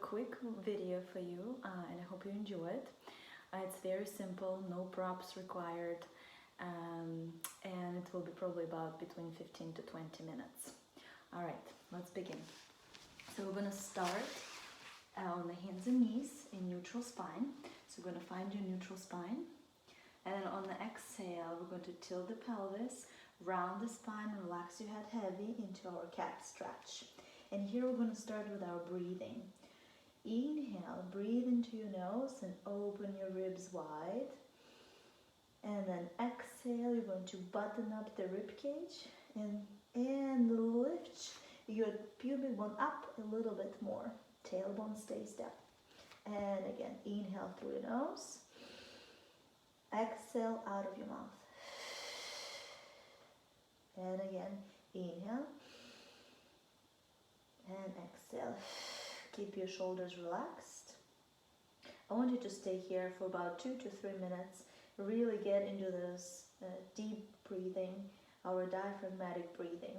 quick video for you and I hope you enjoy it. It's very simple, no props required, and it will be probably about between 15 to 20 minutes. Alright, let's begin. So we're going to start on the hands and knees in neutral spine. So we're going to find your neutral spine, and then on the exhale we're going to tilt the pelvis, round the spine, relax your head heavy into our cat stretch. And here we're going to start with our breathing. Inhale, breathe into your nose and open your ribs wide. And then exhale, you're going to button up the rib cage and lift your pubic bone up a little bit more. Tailbone stays down. And again, inhale through your nose. Exhale out of your mouth. And again, inhale. And exhale. Keep your shoulders relaxed. I want you to stay here for about 2 to 3 minutes. Really get into this deep breathing, our diaphragmatic breathing.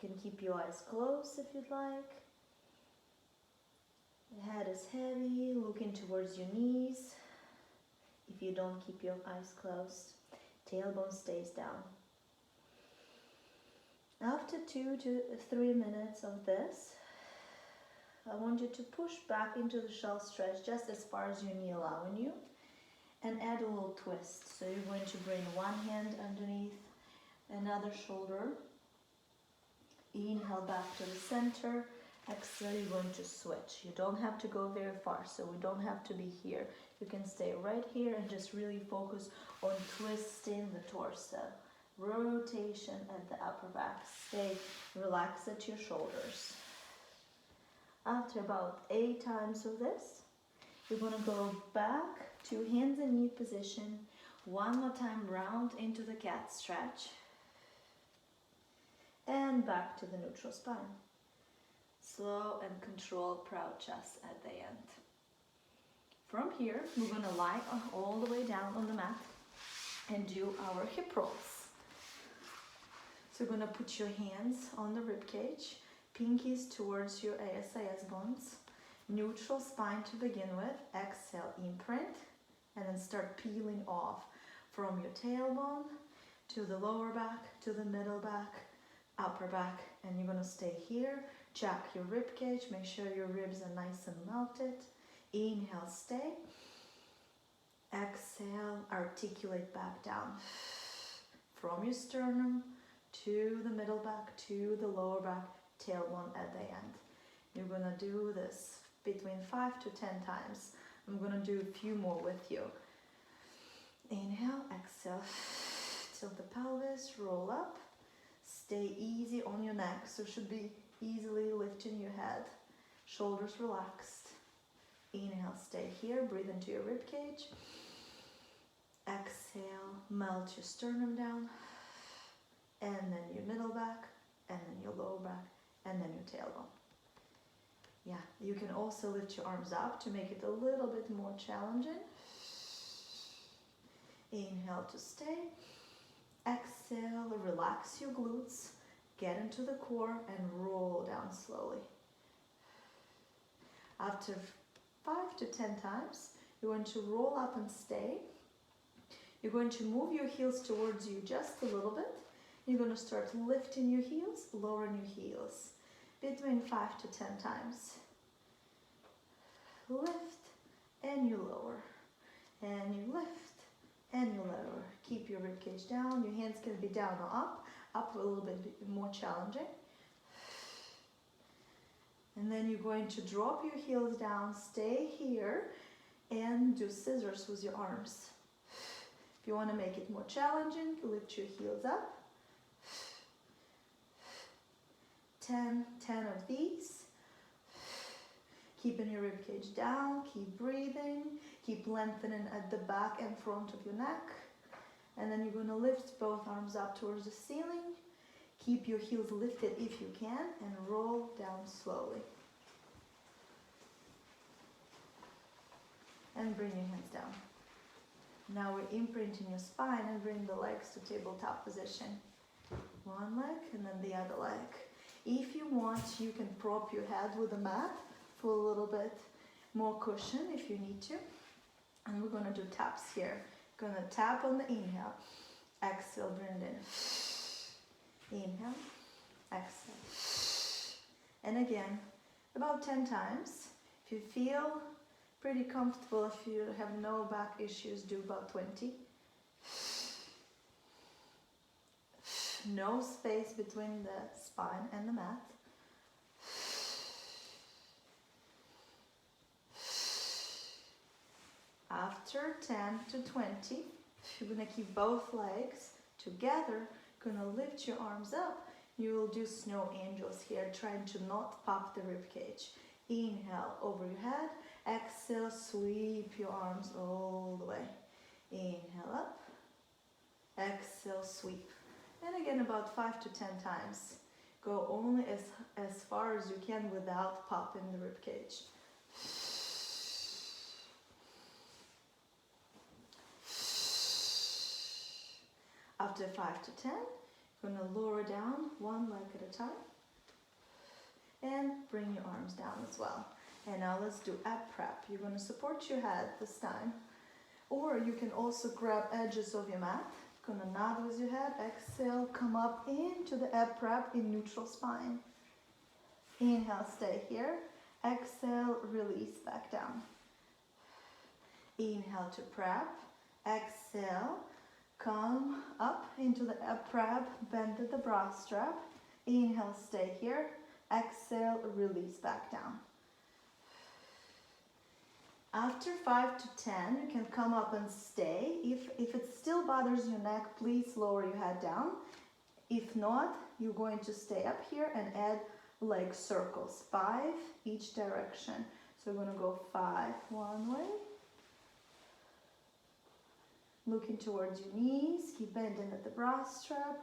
You can keep your eyes closed if you'd like. The head is heavy, looking towards your knees. If you don't keep your eyes closed, tailbone stays down. After 2 to 3 minutes of this, I want you to push back into the shell stretch just as far as your knee allowing you, and add a little twist. So you're going to bring one hand underneath another shoulder. Inhale back to the center. Exhale, you're going to switch. You don't have to go very far, so we don't have to be here. You can stay right here and just really focus on twisting the torso. Rotation at the upper back. Stay relaxed at your shoulders. After about 8 times of this, you're going to go back to hands and knee position. One more time, round into the cat stretch. And back to the neutral spine. Slow and controlled proud chest at the end. From here, we're going to lie all the way down on the mat and do our hip rolls. So you're going to put your hands on the rib cage, pinkies towards your ASIS bones, neutral spine to begin with. Exhale, imprint, and then start peeling off from your tailbone to the lower back, to the middle back, upper back, and you're going to stay here. Check your rib cage, make sure your ribs are nice and melted. Inhale, stay. Exhale, articulate back down from your sternum to the middle back, to the lower back, tailbone at the end. You're going to do this between 5 to 10 times. I'm going to do a few more with you. Inhale, exhale, tilt the pelvis, roll up. Stay easy on your neck, so should be easily lifting your head. Shoulders relaxed. Inhale, stay here, breathe into your rib cage. Exhale, melt your sternum down, and then your middle back, and then your lower back, and then your tailbone. Yeah, you can also lift your arms up to make it a little bit more challenging. Inhale to stay. Exhale, relax your glutes, get into the core, and roll down slowly. After 5 to 10 times, you're going to roll up and stay. You're going to move your heels towards you just a little bit. You're going to start lifting your heels, lowering your heels, between 5 to 10 times. Lift, and you lower, and you lift, and you lower. Keep your ribcage down. Your hands can be down or up a little bit more challenging. And then you're going to drop your heels down, stay here, and do scissors with your arms. If you want to make it more challenging, lift your heels up. 10 of these. Keeping your ribcage down, keep breathing, keep lengthening at the back and front of your neck. And then you're going to lift both arms up towards the ceiling. Keep your heels lifted if you can, and roll down slowly. And bring your hands down. Now we're imprinting your spine and bring the legs to tabletop position. One leg and then the other leg. If you want, you can prop your head with a mat for a little bit more cushion if you need to. And we're gonna do taps here. Gonna tap on the inhale, exhale, breathe in. Inhale, exhale. And again, about 10 times. If you feel pretty comfortable, if you have no back issues, do about 20. No space between the spine and the mat. After 10 to 20, you're gonna keep both legs together, gonna lift your arms up. You will do snow angels here, trying to not pop the rib cage. Inhale over your head, exhale, sweep your arms all the way. Inhale up, exhale, sweep. And again, about 5 to 10 times. Go only as far as you can without popping the rib cage. After 5 to 10, you're gonna lower down one leg at a time and bring your arms down as well. And now let's do ab prep. You're gonna support your head this time, or you can also grab edges of your mat. Gonna nod with your head, exhale, come up into the ab prep in neutral spine. Inhale, stay here. Exhale, release back down. Inhale to prep, exhale. Come up into the ab prep, bend at the bra strap. Inhale, stay here. Exhale, release back down. After 5 to 10, you can come up and stay. If it still bothers your neck, please lower your head down. If not, you're going to stay up here and add leg circles, 5 each direction. So we're gonna go 5 one way. Looking towards your knees, keep bending at the bra strap.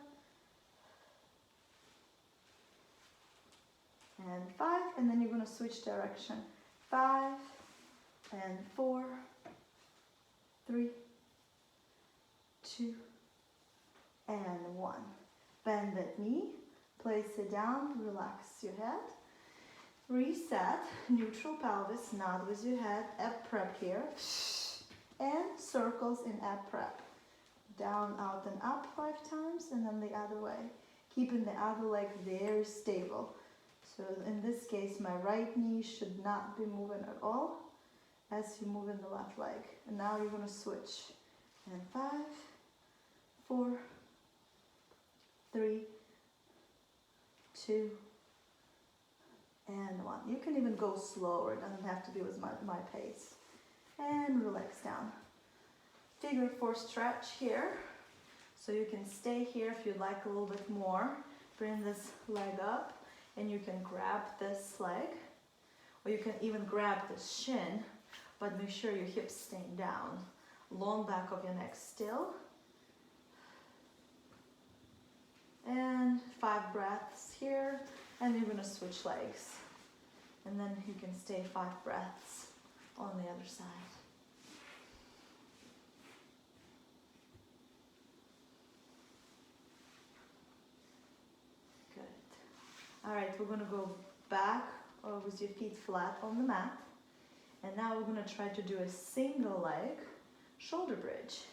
And 5, and then you're gonna switch direction. 5, and 4, 3, 2, and 1. Bend that knee, place it down, relax your head. Reset, neutral pelvis, nod with your head, ab prep here. And circles in ab prep. Down, out, and up 5 times, and then the other way. Keeping the other leg very stable. So in this case, my right knee should not be moving at all as you move in the left leg. And now you're gonna switch. And 5, 4, 3, 2, and 1. You can even go slower, it doesn't have to be with my pace. And relax down. Figure 4 stretch here. So you can stay here if you'd like a little bit more. Bring this leg up and you can grab this leg, or you can even grab this shin, but make sure your hips stay down. Long back of your neck still. And 5 breaths here, and you're gonna switch legs. And then you can stay 5 breaths on the other side. Good. All right, we're gonna go back with your feet flat on the mat. And now we're gonna try to do a single leg shoulder bridge.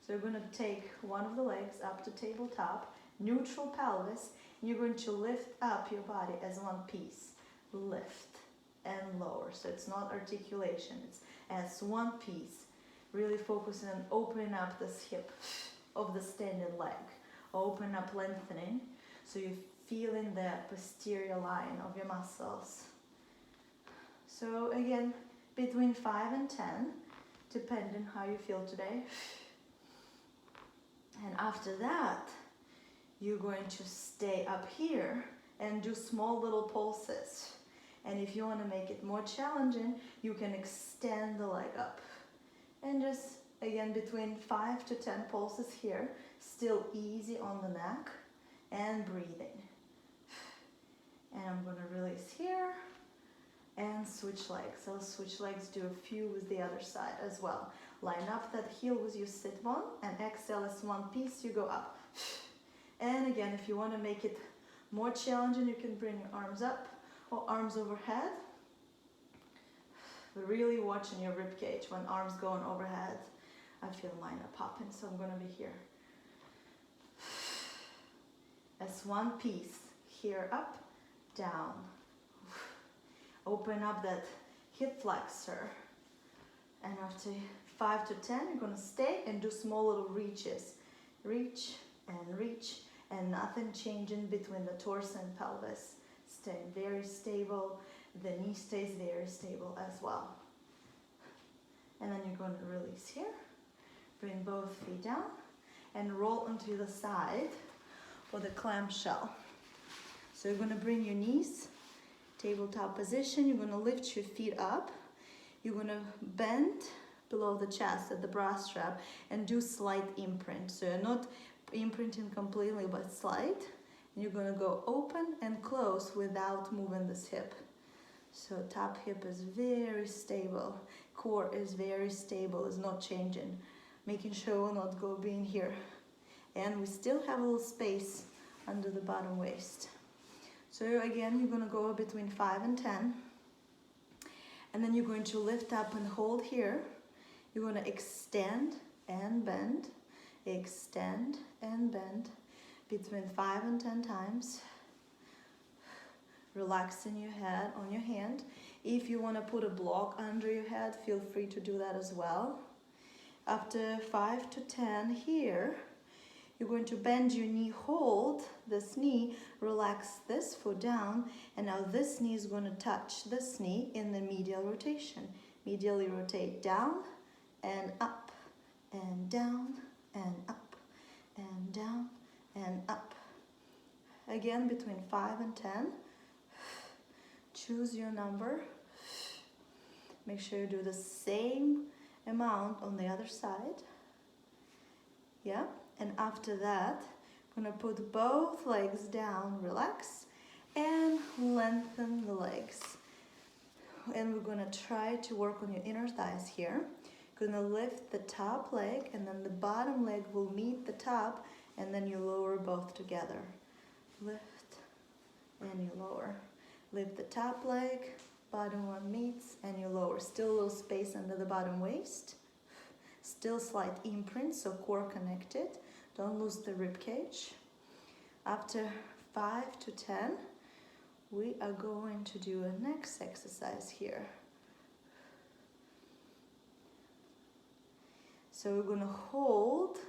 So you're gonna take one of the legs up to tabletop, neutral pelvis, and you're going to lift up your body as one piece. Lift and lower. So it's not articulation, it's as one piece. Really focusing on opening up this hip of the standing leg. Open up, lengthening. So you're feeling the posterior line of your muscles. So again, between 5 and 10, depending how you feel today. And after that, you're going to stay up here and do small little pulses. And if you want to make it more challenging, you can extend the leg up. And just, again, between 5 to 10 pulses here, still easy on the neck, and breathing. And I'm going to release here, and switch legs. I'll switch legs, do a few with the other side as well. Line up that heel with your sit bone, and exhale as one piece, you go up. And again, if you want to make it more challenging, you can bring your arms up or arms overhead. Really watching your rib cage when arms going overhead. I feel mine are popping, so I'm gonna be here. As one piece, here, up, down. Open up that hip flexor. And after 5 to 10, you're gonna stay and do small little reaches. Reach, and nothing changing between the torso and pelvis. Staying very stable. The knee stays very stable as well. And then you're going to release here. Bring both feet down and roll onto the side for the clamshell. So you're going to bring your knees, tabletop position. You're going to lift your feet up. You're going to bend below the chest at the bra strap and do slight imprint. So you're not imprinting completely, but slight. And you're going to go open and close without moving this hip. So top hip is very stable. Core is very stable, is not changing. Making sure we're not being here. And we still have a little space under the bottom waist. So again, you're going to go between 5 and 10. And then you're going to lift up and hold here. You're going to extend and bend. Extend and bend between 5 and 10 times. Relaxing your head on your hand. If you want to put a block under your head, feel free to do that as well. After 5 to 10 here, you're going to bend your knee, hold this knee, relax this foot down, and now this knee is going to touch this knee in the medial rotation. Medially rotate down and up and down and up and down and up. Again, between 5 and 10. Choose your number. Make sure you do the same amount on the other side. Yeah, and after that, I'm gonna put both legs down, relax, and lengthen the legs. And we're gonna try to work on your inner thighs here. Gonna lift the top leg, and then the bottom leg will meet the top, and then you lower both together. Lift, and you lower. Lift the top leg, bottom one meets, and you lower. Still a little space under the bottom waist. Still slight imprint, so core connected. Don't lose the rib cage. After 5 to 10, we are going to do a next exercise here. So we're going to hold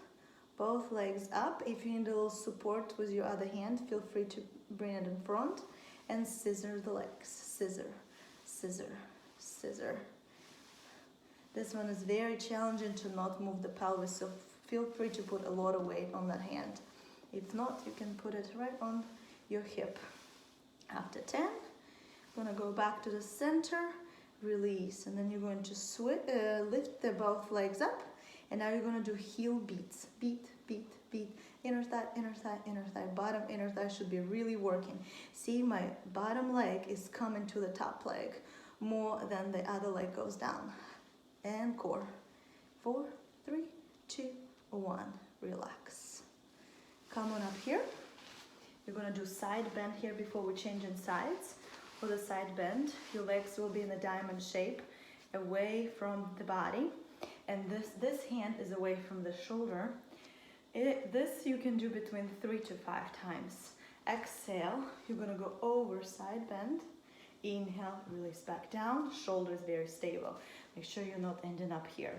both legs up. If you need a little support with your other hand, feel free to bring it in front. And scissor the legs. Scissor, scissor, scissor. This one is very challenging to not move the pelvis, so feel free to put a lot of weight on that hand. If not, you can put it right on your hip. After 10, I'm gonna go back to the center, release, and then you're going to lift the both legs up, and now you're gonna do heel beats. Beat, beat, beat. Inner thigh, inner thigh, inner thigh. Bottom inner thigh should be really working. See, my bottom leg is coming to the top leg more than the other leg goes down. And core. 4, 3, 2, 1. Relax. Come on up here. We're gonna do side bend here before we change in sides. For the side bend, your legs will be in a diamond shape, away from the body, and this hand is away from the shoulder. This you can do between 3 to 5 times. Exhale, you're gonna go over side bend. Inhale, release back down. Shoulders very stable. Make sure you're not ending up here.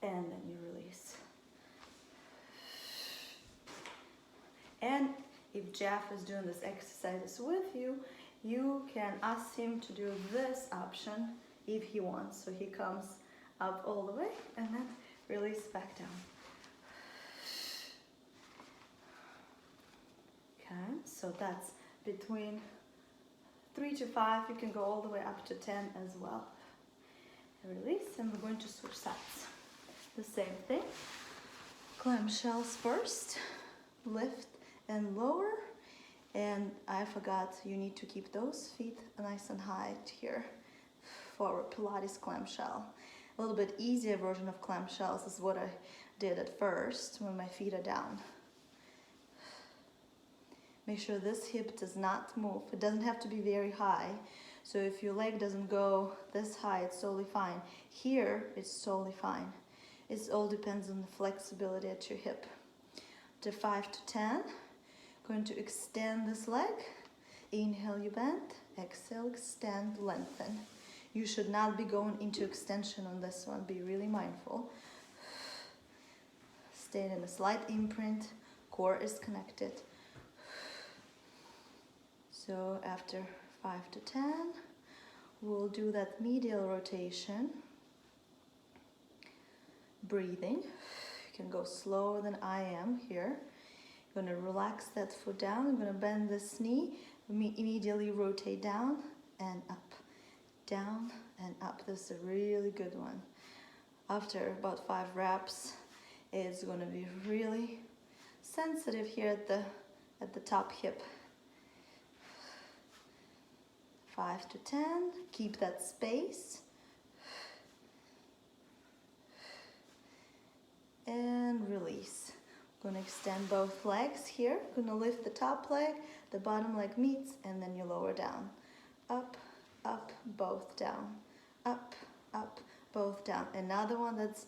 And then you release. And if Jeff is doing this exercise with you, you can ask him to do this option if he wants. So he comes up all the way and then release back down. Okay, so that's between 3 to 5. You can go all the way up to 10 as well. Release, and we're going to switch sides. The same thing. Clamshells first. Lift and lower. And I forgot, you need to keep those feet nice and high here for Pilates clamshell. A little bit easier version of clamshells is what I did at first when my feet are down. Make sure this hip does not move. It doesn't have to be very high. So if your leg doesn't go this high, it's totally fine. Here, it's totally fine. It all depends on the flexibility at your hip. To 5 to 10, going to extend this leg. Inhale, you bend. Exhale, extend, lengthen. You should not be going into extension on this one. Be really mindful. Stay in a slight imprint. Core is connected. So after 5 to 10, we'll do that medial rotation. Breathing. You can go slower than I am here. You're going to relax that foot down. I'm going to bend this knee. Immediately rotate down and up. Down and up. This is a really good one. After about 5 reps, it's going to be really sensitive here at the top hip. 5 to 10. Keep that space. And release. I'm going to extend both legs here. I'm going to lift the top leg, the bottom leg meets, and then you lower down. Up, up, both down. Up, up, both down. Another one that's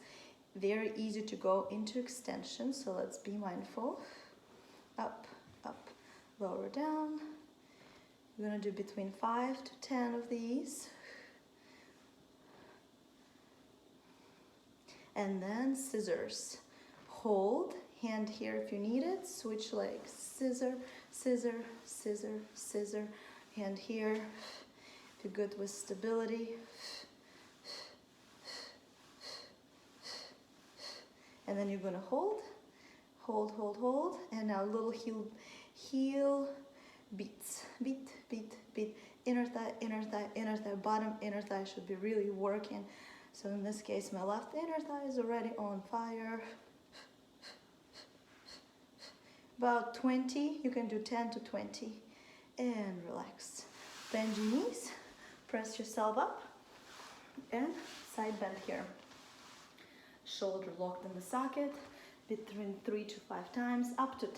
very easy to go into extension, so let's be mindful. Up, up, lower down. We're going to do between 5 to 10 of these. And then scissors. Hold, hand here if you need it. Switch legs. Scissor, scissor, scissor, scissor. Hand here if you're good with stability. And then you're going to hold, hold, hold, hold. And now little heel beats. Beat, beat, beat. Inner thigh, inner thigh, inner thigh. Bottom inner thigh should be really working. So in this case, my left inner thigh is already on fire. About 20, you can do 10 to 20. And relax. Bend your knees, press yourself up, and side bend here. Shoulder locked in the socket, between 3 to 5 times, up to 10.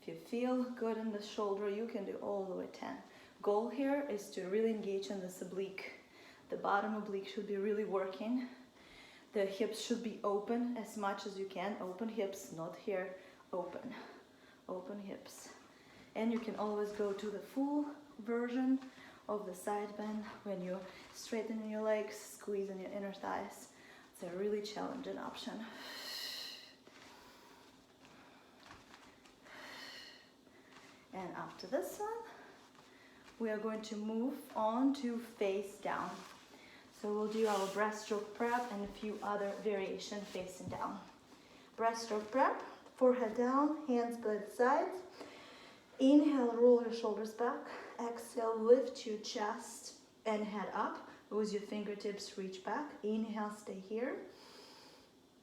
If you feel good in the shoulder, you can do all the way 10. Goal here is to really engage in this oblique. The bottom oblique should be really working. The hips should be open as much as you can. Open hips, not here. Open. Open hips. And you can always go to the full version of the side bend when you straighten your legs, squeeze in your inner thighs. It's a really challenging option. And after this one, we are going to move on to face down. So we'll do our breaststroke prep and a few other variations facing down. Breaststroke prep, forehead down, hands by the sides. Inhale, roll your shoulders back. Exhale, lift your chest and head up. With your fingertips, reach back. Inhale, stay here.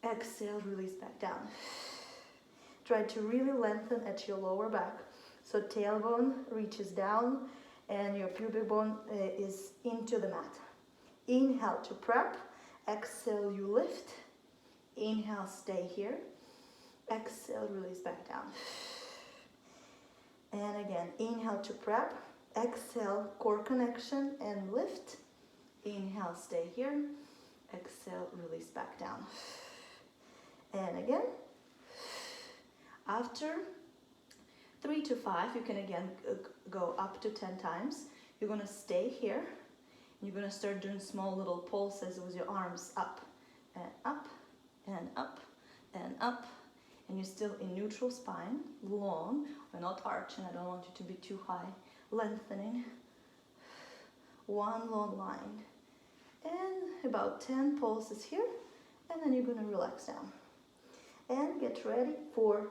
Exhale, release back down. Try to really lengthen at your lower back. So tailbone reaches down and your pubic bone is into the mat. Inhale to prep. Exhale, you lift. Inhale, stay here. Exhale, release back down. And again, inhale to prep. Exhale, core connection and lift. Inhale, stay here. Exhale, release back down. And again, after 3 to 5, you can again go up to 10 times. You're going to stay here. You're going to start doing small little pulses with your arms up and up and up and up. And you're still in neutral spine, long. We're not arching. I don't want you to be too high. Lengthening. One long line. And about 10 pulses here. And then you're going to relax down. And get ready for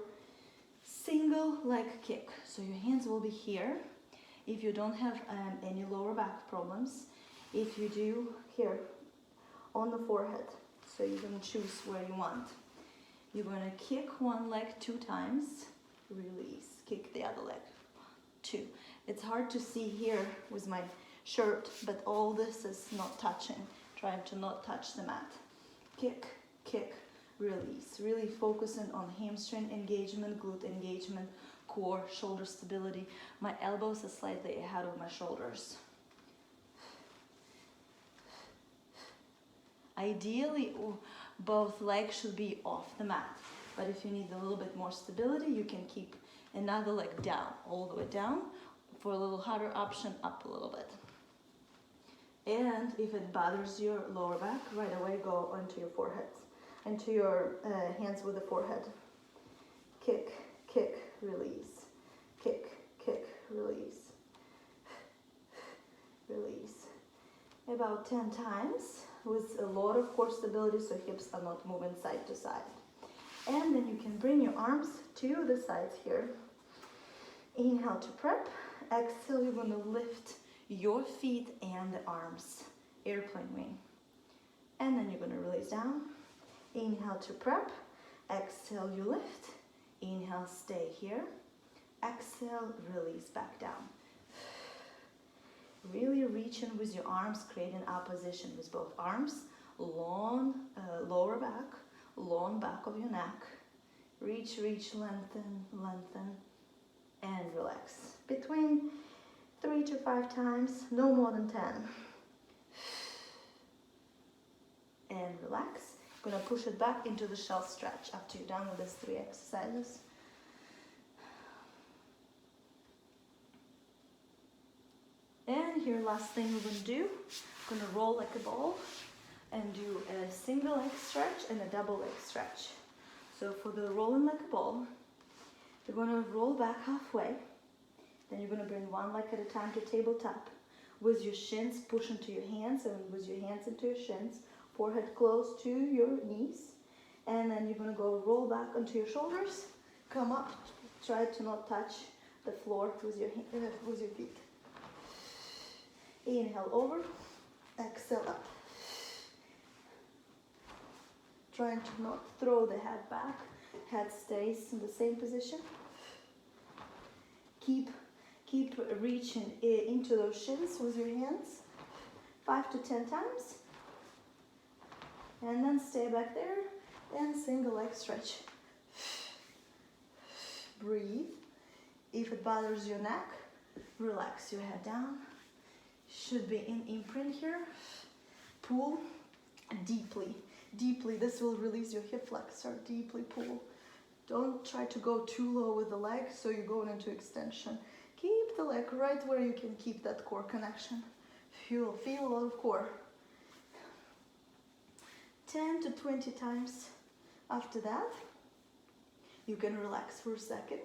single leg kick. So your hands will be here. If you don't have any lower back problems, if you do, here on the forehead. So you can choose where you want. You're going to kick one leg 2 times, release, kick the other leg, 2. It's hard to see here with my shirt, but all this is not touching, trying to not touch the mat. Kick, kick, release, really focusing on hamstring engagement, glute engagement, core, shoulder stability. My elbows are slightly ahead of my shoulders. Ideally, both legs should be off the mat. But if you need a little bit more stability, you can keep another leg down, all the way down. For a little harder option, up a little bit. And if it bothers your lower back, right away go onto your forehead, into your hands with the forehead. Kick, kick, release. Kick, kick, release. Release. About 10 times with a lot of core stability, so hips are not moving side to side. And then you can bring your arms to the sides here. Inhale to prep. Exhale, you're going to lift your feet and the arms. Airplane wing. And then you're going to release down. Inhale to prep. Exhale, you lift. Inhale, stay here. Exhale, release back down. Really reach in with your arms, creating opposition with both arms. Long lower back, long back of your neck. Reach, reach, lengthen, lengthen, and relax. Between 3 to 5 times, no more than 10. And relax. Gonna push it back into the shell stretch after you're done with these 3 exercises. And here, last thing we're gonna do, gonna roll like a ball and do a single leg stretch and a double leg stretch. So for the rolling like a ball, you're gonna roll back halfway. Then you're gonna bring one leg at a time to tabletop. With your shins, push into your hands, and with your hands into your shins, forehead close to your knees. And then you're gonna go roll back onto your shoulders, come up, try to not touch the floor with your feet. Inhale over, exhale up. Trying to not throw the head back, head stays in the same position. Keep reaching into those shins with your hands, 5 to 10 times. And then stay back there and single leg stretch. Breathe. If it bothers your neck, relax your head down. Should be in imprint here. Pull deeply, deeply. This will release your hip flexor. Deeply pull. Don't try to go too low with the leg, so you're going into extension. Keep the leg right where you can keep that core connection. Feel a lot of core. 10 to 20 times. After that, you can relax for a second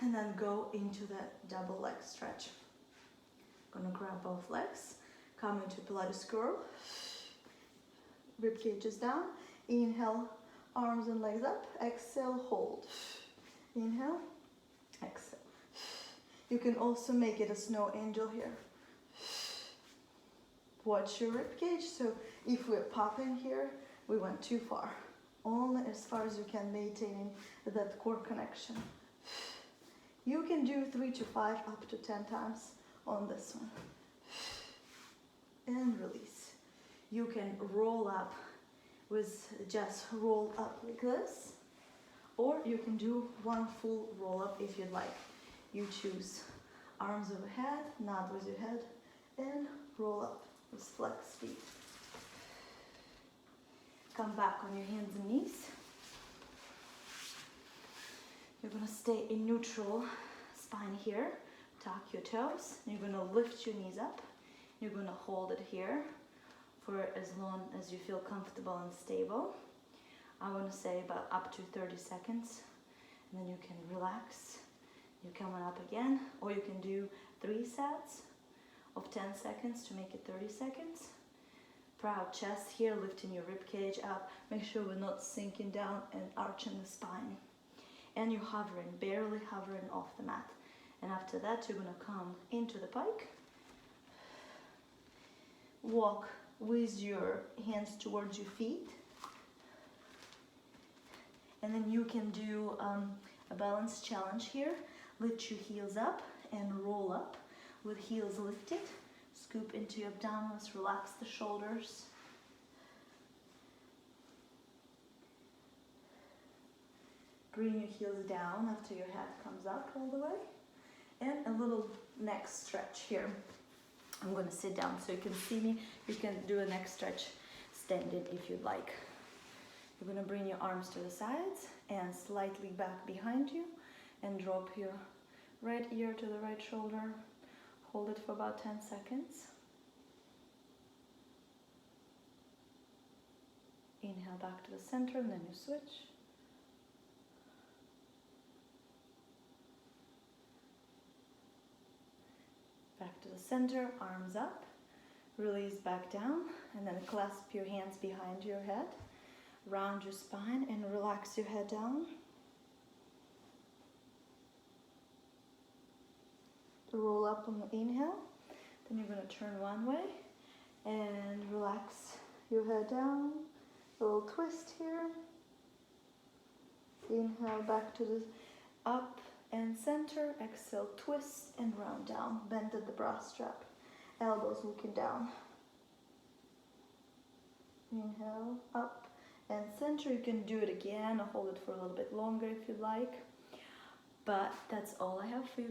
and then go into that double leg stretch. Gonna grab both legs, come into Pilates curl, rib cage is down. Inhale, arms and legs up. Exhale, hold. Inhale, exhale. You can also make it a snow angel here. Watch your rib cage. So if we're popping here, we went too far. Only as far as you can, maintaining that core connection. You can do 3 to 5, up to 10 times on this one. And release. You can roll up with just roll up like this, or you can do one full roll up if you'd like. You choose. Arms overhead, nod with your head, and roll up with flex feet. Come back on your hands and knees. You're gonna stay in neutral spine here. Tuck your toes. You're gonna lift your knees up. You're gonna hold it here for as long as you feel comfortable and stable. I want to say about up to 30 seconds. And then you can relax. You're coming up again. Or you can do 3 sets of 10 seconds to make it 30 seconds. Proud chest here, lifting your rib cage up. Make sure we're not sinking down and arching the spine. And you're hovering, barely hovering off the mat. And after that, you're gonna come into the pike. Walk with your hands towards your feet. And then you can do a balance challenge here. Lift your heels up and roll up with heels lifted. Scoop into your abdominals, relax the shoulders. Bring your heels down after your head comes up all the way. And a little neck stretch here. I'm gonna sit down so you can see me. You can do a neck stretch standing if you'd like. You're gonna bring your arms to the sides and slightly back behind you and drop your right ear to the right shoulder. Hold it for about 10 seconds. Inhale back to the center and then you switch. Back to the center, arms up, release back down, and then clasp your hands behind your head. Round your spine and relax your head down. Roll up on the inhale. Then you're going to turn one way and relax your head down. A little twist here. Inhale back to the up and center. Exhale, twist and round down. Bend at the bra strap. Elbows looking down. Inhale, up and center. You can do it again or hold it for a little bit longer if you'd like. But that's all I have for you.